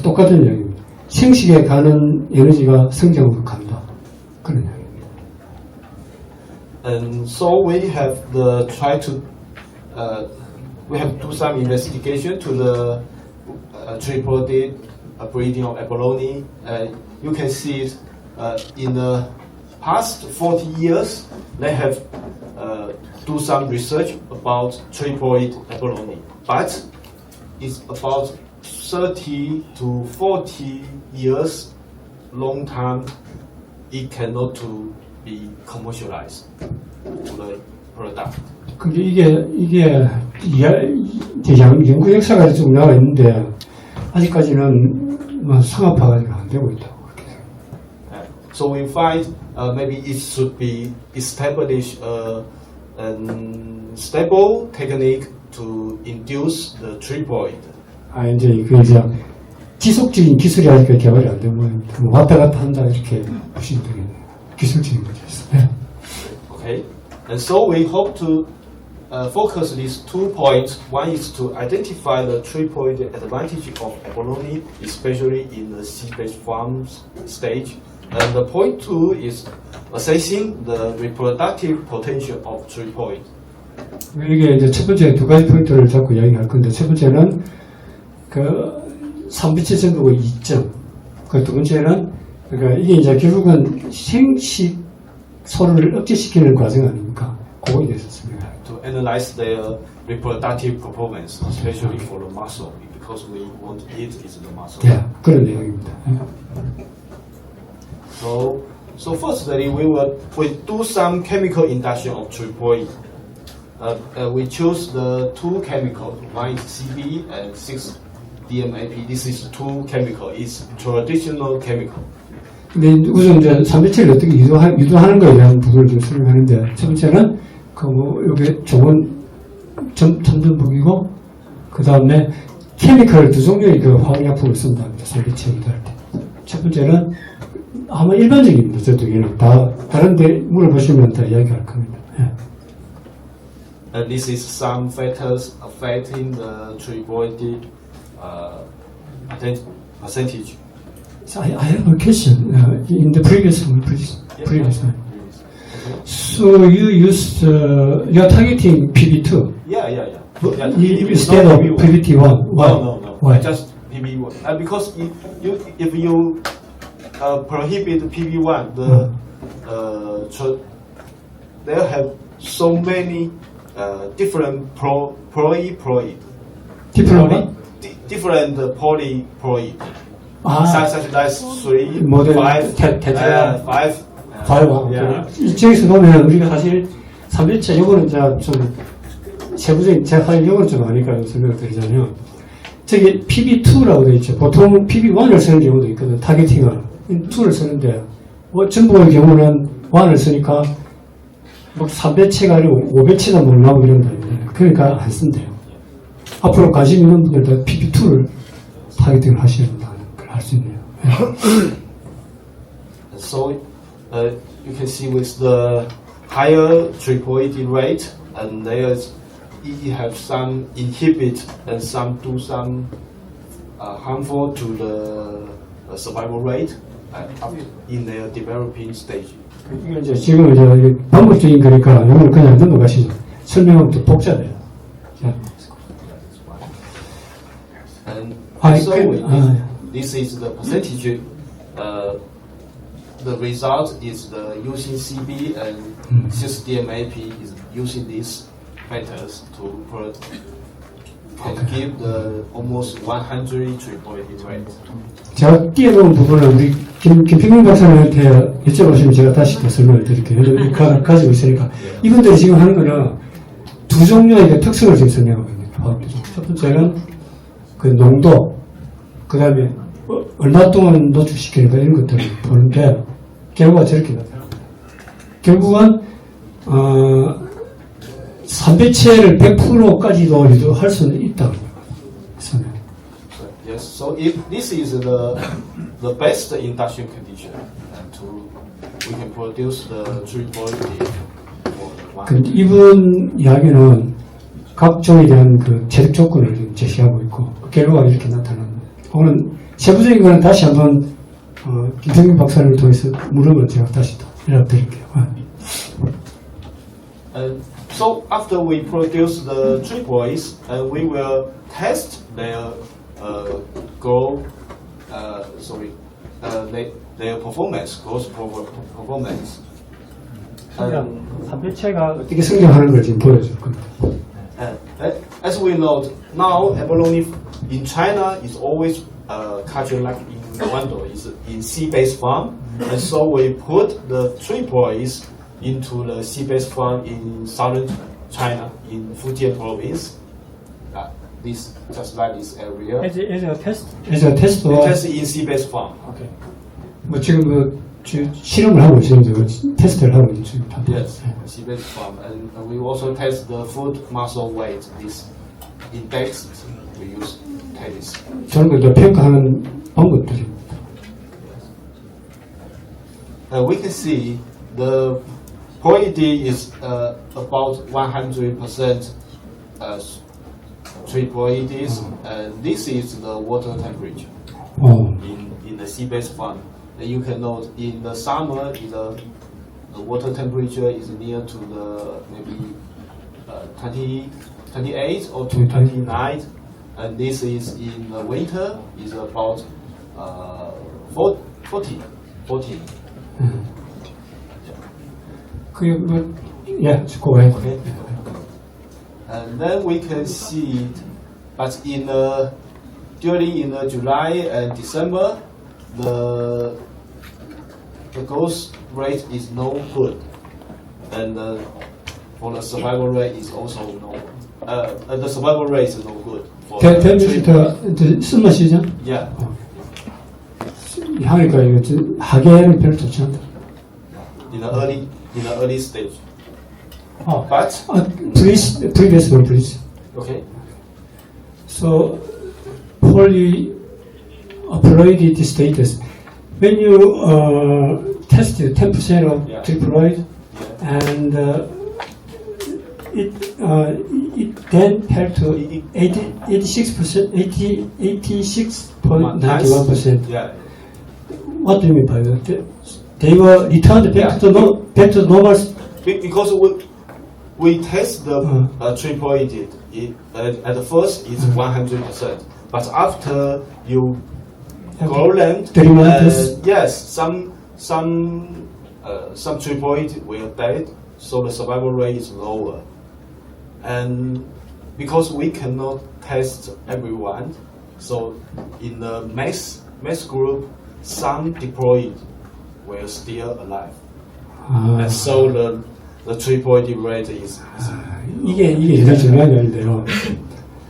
똑같은 이야기입니다. 생식에 가는 에너지가 성장으로 간다. 그런 이야기입니다. And so we have we have do some investigation to the triploid breeding of abalone. You can see it in the past 40 years they have do some research about triploid abalone, but it's about 30 to 40 years long time. It cannot to be commercialized to the product. 근데 이게 연구 역사가 좀 나와 있는데 아직까지는 뭐 상업화가 안 되고 있다고 그렇게 생각합니다. So we find maybe it should be established a stable technique to induce the triploid. 이제 그 이제 지속적인 기술이 아직까지 개발이 안 되면 왔다 갔다 한다 이렇게 보시면 되겠네요. 기술적인 문제에서. 네. Okay, and so we hope to focus these 2 points. One is to identify the triploid advantage of abalone, especially in the seed-based farm stage. And the point 2 is assessing the reproductive potential of triploid. 이게 이제 첫 번째 두 가지 포인트를 잡고 이야기할 건데 첫 번째는 그 3비치 전복의 이점. 그 두 번째는 그러니까 이게 이제 결국은 생식소를 억제시키는 과정 아닙니까? 그거에 대해서 설명해요. To analyze their reproductive performance, especially for the muscle, because we want to eat is the muscle. 네, 그런 내용입니다. So firstly, we do some chemical induction of triploid. We choose the 2 chemicals. One is CB and 6-DMAP. This is 2 chemical. It's traditional chemical. 근데 우선 이제 3비치를 어떻게 유도하는 거에 대한 부분을 좀 설명하는데 첫 번째는 그 뭐 여기 좋은 점전복이고 그 다음에 케미컬 2종류의 그 화학약품을 쓴답니다. 3비치 유도할 때. 첫 번째는 아마 일반적입니다. 저 두 개는 다 다른데 물어보시면 다 이야기할 겁니다. 예. And this is some factors affecting the triploid percentage. So I have a question. In the previous one, previous one. So you used you're targeting PB2 Yeah. instead of PBT1. Why? No. Why? Just PB1. Because if you prohibit PB1, they have so many different polyploid. Different. Different polyploid. Such as 3, more than 5, tetra. 5. 과요. 이쪽에서 보면 우리가 사실 3일차 요거는 이제 좀 세부적인 제가 사실 요거는 좀 아니까 설명을 드리자면 저기 PB2라고 되어 있죠. 보통 PB1을 쓰는 경우도 있거든. 타겟팅을 2를 쓰는데 전복의 경우는 1을 쓰니까 뭐 3배체가 아니고 5배체나 못 나오고 이런다. 그러니까 안 쓴대요. 앞으로 관심 있는 분들도 PB2를 타겟팅을 하셔야 된다는 걸 알 수 있네요. So you can see with the higher triploid rate, and it have some inhibit and some do some harmful to the survival rate in their developing stage. 이게 이제 지금 이제 방법적인 거니까 이거는 그냥 넘어가시죠. 설명은 좀 복잡해요. And so this is the percentage. The result is the using CB and 6-DMAP is using these factors to can give the almost 100 3.8 rate. 제가 띄어놓은 부분을 우리 김평민 박사님한테 여쭤보시면 제가 다시 또 설명을 드릴게요. 왜냐면 가지고 있으니까. 이분들이 지금 하는 거는 두 종류의 그 특성을 지금 설명하고 있는 거예요. 첫 번째는 그 농도, 그 다음에 얼마 동안 노출시키는가 이런 것들을 보는데 결과가 저렇게 나타나요. 결국은 삼배체를 100%까지도 유도할 수는 있다고 생각합니다. Yes, so if this is the best induction condition, and we can produce the 3.8 for 그 1. 이분 이야기는 각종에 대한 그 체득 조건을 지금 제시하고 있고 그 결과가 이렇게 나타납니다. 오늘 세부적인 거는 다시 한번 김성균 박사님을 통해서 물음을 제가 다시 또 연락드릴게요. And so after we produce the 3 boys, we will test their their performance, growth performance. 삼배체가 어떻게 성장하는 걸 지금 보여줄 겁니다. As we know, now abalone in China is always cultured like in Wando, is in sea-based farm, and so we put the 3 boys into the sea-based farm in southern China, in Fujian province. This just like this area. As a test. We test in sea-based farm. 뭐 지금 그 실험을 하고 있어요. 테스트를 하고 있죠. Yes, sea-based farm, and we also test the food muscle weight. This index we use test. 저는 그 평가하는 방법들입니다. We can see the quality is about 100% 3.8, and this is the water temperature in the sea-based farm. And you can note in the summer, the water temperature is near to the maybe 28 or to 29, and this is in the winter is about 14. Okay. And then we can see it, but during July and December, the growth rate is no good, and for the survival rate is also no. The survival rate is no good. For summer season? Yeah. 하니까 이거 하계는 별로 좋지 않다. In the early stage. But previous one, please. okay. So, polyploid status. When you tested 10% of triploid, and it then fell to 86%, 86.91%. Yeah. What do you mean by that? They were returned back to normal. Because we test the triploid. At the first it's 100%, but after you grow them, 3 months. yes, some triploid will die, so the survival rate is lower. And because we cannot test everyone, so in the mass group, some diploid were still alive, and so the triploid rate is. 이게 제일 중요한 건데요.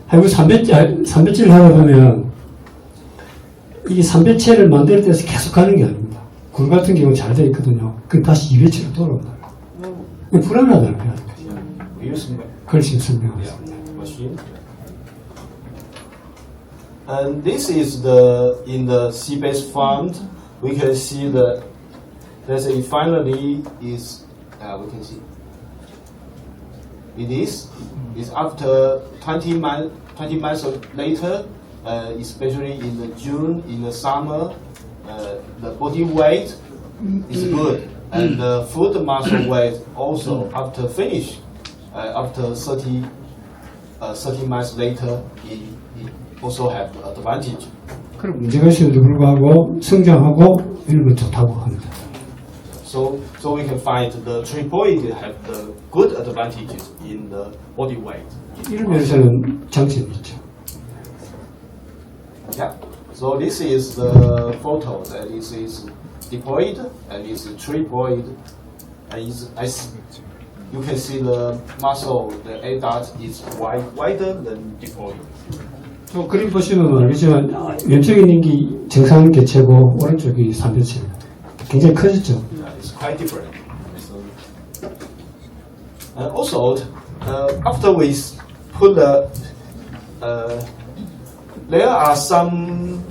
하고 삼배체를 하다 보면 이게 삼배체를 만들 때서 계속 가는 게 아닙니다. 굴 같은 경우는 잘 되어 있거든요. 그럼 다시 2배체로 돌아온다. 불안하다는 거야. 그걸 지금 설명하겠습니다. Machine. And this is in the sea-based farm, we can see that there's a finally is we can see it is after 20 months later, especially in the June, in the summer, the body weight is good, and the food muscle weight also after finish, after 30 months later, it also have the advantage. 그럼 문제가 있음에도 불구하고 성장하고 이런 건 좋다고 합니다. So we can find the triploid have the good advantages in the body weight. 이런 면에서는 장점이 있죠. Yeah. So this is the photo. That this is diploid and this is triploid. And you can see the muscle. The A dot is wider than diploid. 또 그림 보시면 알겠지만 왼쪽에 있는 게 정상 개체고 오른쪽이 3대체입니다. 굉장히 커졌죠. Yeah, it's quite different. And also, after we put there are some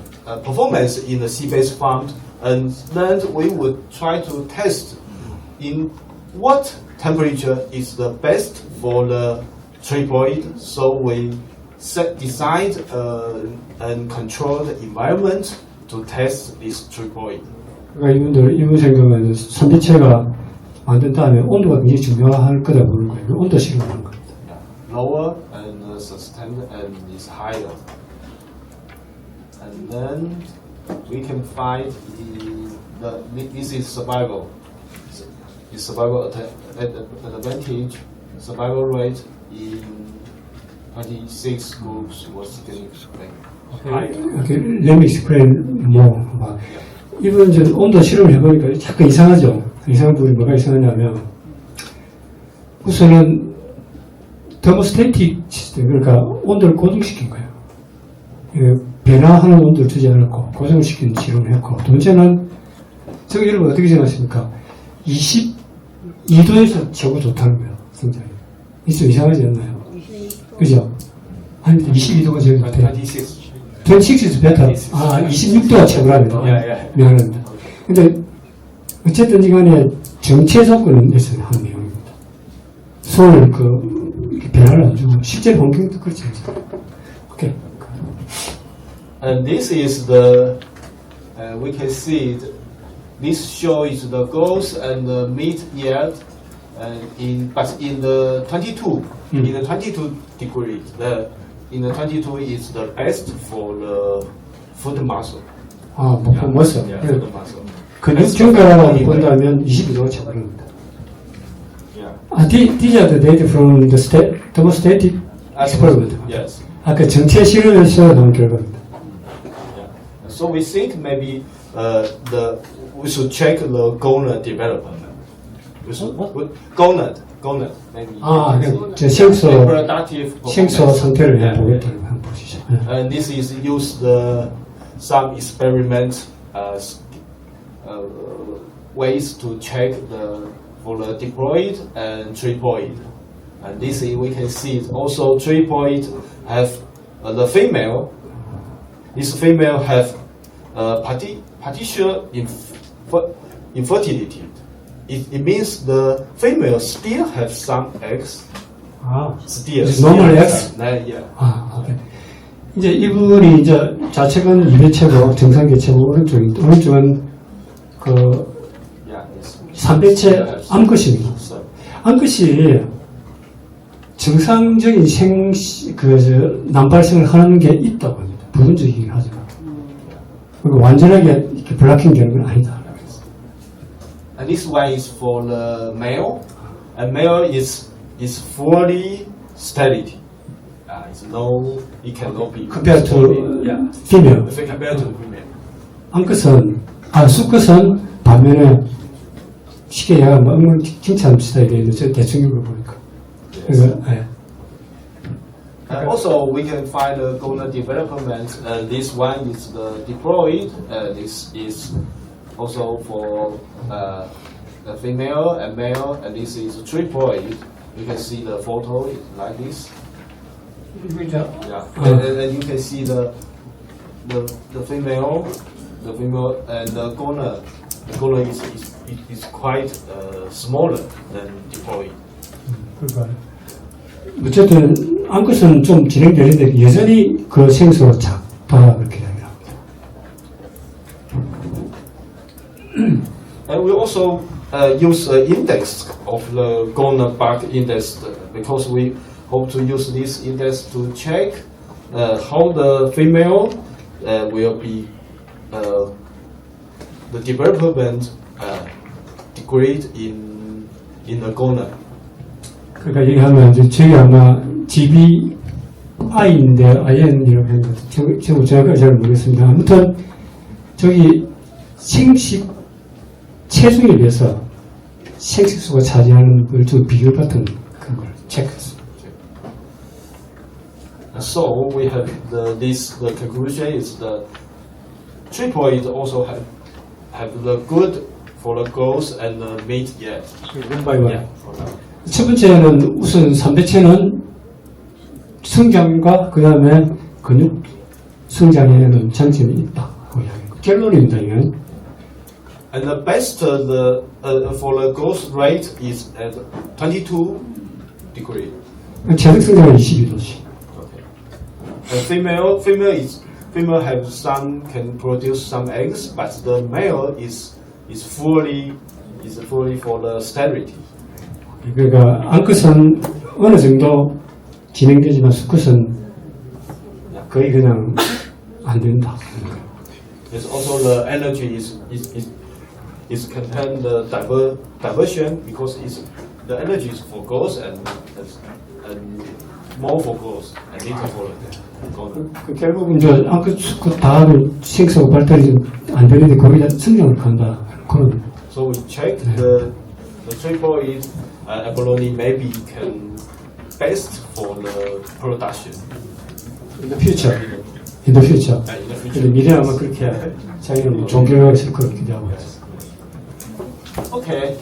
performance in the sea-based farm, and then we would try to test in what temperature is the best for the triploid. So we designed and controlled the environment to test this triploid. 그러니까 이분 생각은 3대체가 만든 다음에 온도가 굉장히 중요할 거다 보는 거예요. 온도 실험하는 거예요. Lower and sustained and is higher. And then we can find this is survival. Is survival advantage, survival rate in 26 groups was significantly higher. 이렇게 let me explain more. 이분 이제 온도 실험을 해보니까 잠깐 이상하죠. 이상한 부분이 뭐가 이상하냐면 우선은 더모스태틱 시스템, 그러니까 온도를 고정시킨 거예요. 변화하는 온도를 주지 않았고 고정시킨 실험을 했고, 두 번째는 저기 여러분 어떻게 생각하십니까? 22도에서 최고 좋다는 거예요. 성장이. 이 좀 이상하지 않나요? 그죠? 아니 22도가 제일 좋대요. 26 is better. 26도가 최고랍니다. 미안합니다. 근데 어쨌든 간에 정체 조건은 있어요. 한 내용입니다. 손을 변화를 안 주고 실제 환경도 그렇지 않죠. 오케이. And this is the we can see this shows the growth and the meat yield but in the 22 in the 22 degree in the 22 is the best for the foot muscle. 멋있어. Foot muscle. 근육 증가라고 본다면 22도가 최고랍니다. These are the data from the thermostatic experiment. Yes. 아까 정체 실험에서 나온 결과입니다. So we think maybe we should check the gonad development. We should, gonad maybe. 생소 reproductive performance. 상태를 보겠다는 한 보시죠. And this is used some experiment ways to check for the diploid and triploid. And this we can see also triploid have the female. This female have partial infertility. It means the female still have some eggs. Still. normal eggs? Yeah. 오케이. 이제 이분이 이제 좌측은 2대체고 정상 개체고 오른쪽은 Yeah. It's 3대체 암컷입니다. 암컷이 정상적인 난발성을 하는 게 있다고 합니다. 부분적이긴 하지만. 그리고 완전하게 이렇게 블락킹 되는 건 아니다. And this one is for the male, and male is fully steady. It's no, it cannot be Compared to female. Compared to female. 암컷은 수컷은 반면에 쉽게 얘가 칭찬 스타일이 있는데 대충 이걸 보니까. 그래서 Also, we can find the gonad development. This one is the diploid. This is also for the female and male, and this is triploid. You can see the photo like this. Yeah, and you can see the female, and the gonad. The gonad is quite smaller than diploid. 그러니까 어쨌든 암컷은 좀 진행되는데 여전히 그 생수가 작다 그렇게 이야기합니다. And we also use index of the gonad bulk index because we hope to use this index to check how the female will be the development decorate in the corner. 그러니까 얘기하면 이제 저기 아마 집이 I인데 IN이라고 하는 것 같아요. 제가 정확하게 잘 모르겠습니다. 아무튼 저기 생식 체중에 비해서 생식수가 차지하는 걸 좀 비교 같은 그런 걸 체크했습니다. So we have the conclusion is that triploid also have the good for the girls and the mate yet. one by one. Yeah, for now. 첫 번째는 우선 3대체는 성장과 그 다음에 근육 성장에는 장점이 있다고 이야기합니다. 결론입니다. 이건. And the best for the growth rate is at 22 degree. 체력 성장은 22도씩. Okay. And female have some can produce some eggs, but the male is fully for the sterility. 그러니까 암컷은 어느 정도 진행되지만 수컷은 거의 그냥 안 된다. Yes, also the energy is contain the diversion because the energy is for girls and more for girls and little for the 그 결국은 이제 암컷 수컷 다 하면 생성 발달이 좀 안 되는데 거기다 성장을 간다. 그런. So we check the triploid abalone maybe can best for the production. In the future. In the future. In the 근데 future. 미래 아마 그렇게 자기는 뭐 존경했을 거로 기대하고 있어요. Okay,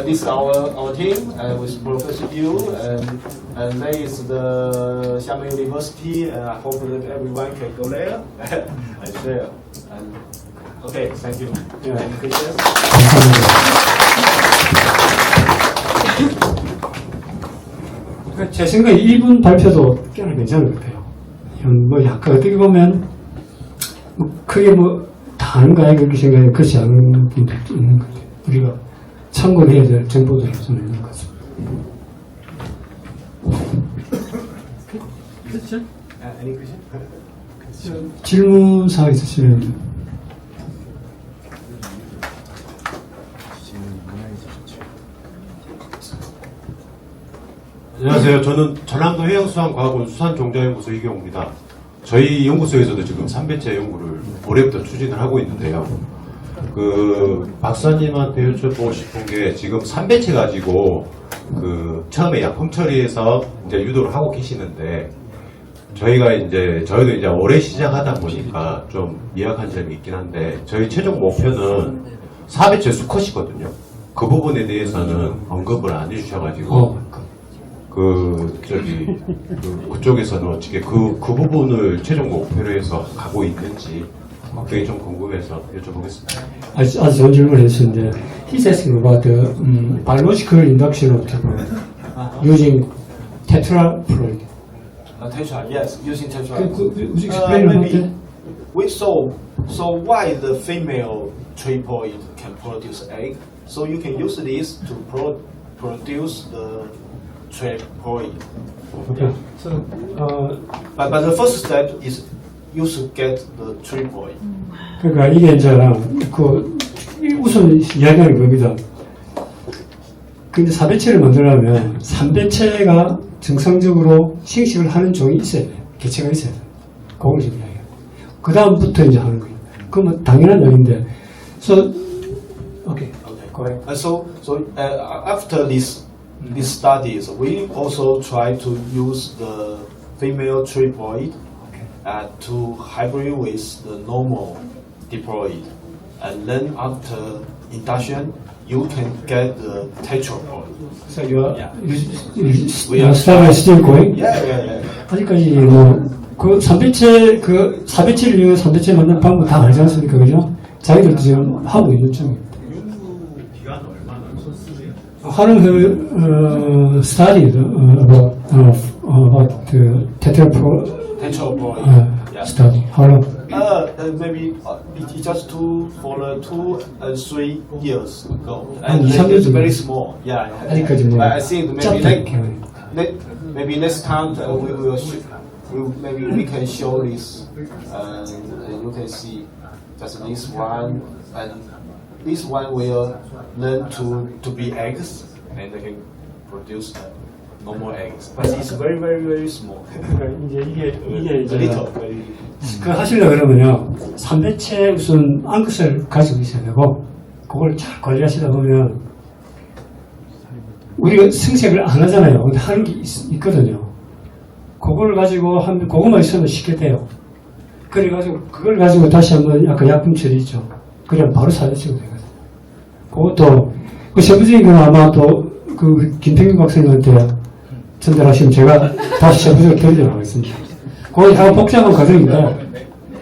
this is our team with Professor Yu and there is the Xiamen University. I hope that everyone can go there and share. And okay, thank you. Yeah. Any questions? 그러니까 제 생각에 이분 발표도 꽤나 괜찮은 것 같아요. 이건 뭐 약간 어떻게 보면 뭐 크게 뭐 다 아는 거 아닌가 그렇게 생각하면 그렇지 않은 분들도 있는 것 같아요. 우리가 참고해야 될 정보들이 좀 있는 것 같습니다. Any question? 질문 사항 있으시면 안녕하세요. 저는 전남도 해양수산과학원 수산종자연구소 이경우입니다. 저희 연구소에서도 지금 삼배체 연구를 올해부터 추진을 하고 있는데요. 박사님한테 여쭤보고 싶은 게 지금 삼배체 가지고 처음에 약품 처리해서 이제 유도를 하고 계시는데 저희도 이제 올해 시작하다 보니까 좀 미약한 점이 있긴 한데 저희 최종 목표는 4배체 수컷이거든요. 그 부분에 대해서는 언급을 안 해주셔가지고 그쪽에서는 어떻게 그 부분을 최종 목표로 해서 가고 있는지 그게 좀 궁금해서 여쭤보겠습니다. 아주 좋은 질문을 했었는데 he's asking about the biological induction of technology using tetraploid. Tetra, yes, using tetra. Would you explain about maybe that? so why the female triploid can produce egg? So you can use this to produce the triploid. Okay. So, But the first step is you should get the triploid. 그러니까 이게 이제 우선 이야기하는 겁니다. 근데 4배체를 만들려면 3배체가 정상적으로 생식을 하는 종이 있어야 돼요. 개체가 있어야 돼요. 그걸 지금 이야기해요. 그 다음부터 이제 하는 거예요. 그건 당연한 얘기인데. So, okay. Go ahead. So after these studies, we also try to use the female triploid to hybrid with the normal diploid, and then after induction, you can get the tetraploid. So your We are study is still going? Yeah. 아직까지 그 4배체를 이용해 3배체 만드는 방법 다 알지 않습니까? 그죠? 자기들도 지금 하고 있는 중입니다. 하는 studied about the tetraploid study. How long? Maybe it's just for 2 and 3 years ago, And and some it's years very ago. small. Yeah. 아직까지 뭐 I think 짧게. maybe next time maybe we can show this, and you can see just this one and this one will learn to be eggs, and they can produce no more eggs. But it's very, very, very small. 그러니까 이제 이게 이제 Little, very. 그 하시려 그러면요 3대체 우선 앙컷을 가지고 있어야 되고 그걸 잘 관리하시다 보면 우리가 생색을 안 하잖아요. 근데 하는 게 있거든요. 그걸 가지고 하면 그것만 있으면 쉽게 돼요. 그래가지고 그걸 가지고 다시 한번 약간 약품 처리죠. 그러면 바로 사대치고 되거든요. 그것도 그 세부적인 건 아마 또 그 우리 김평균 박사님한테 전달하시면 제가 다시 세부적으로 드리도록하겠습니다. 그거 약간 복잡한 과정인데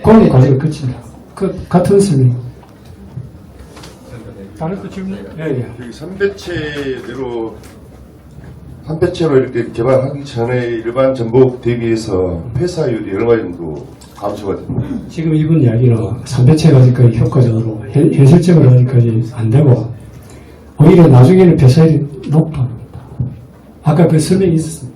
그런 과정이 끝입니다. 그 같은 설명. 다른 또 질문? 예, 예. 여기 3배체로 이렇게 개발하기 전에 일반 전복 대비해서 폐사율이 얼마 정도 감소가 됩니다. 지금 이분 이야기는 3대체가 아직까지 효과적으로 현실적으로 아직까지 안 되고 오히려 나중에는 폐사율이 높아. 아까 그 설명이 있었습니다.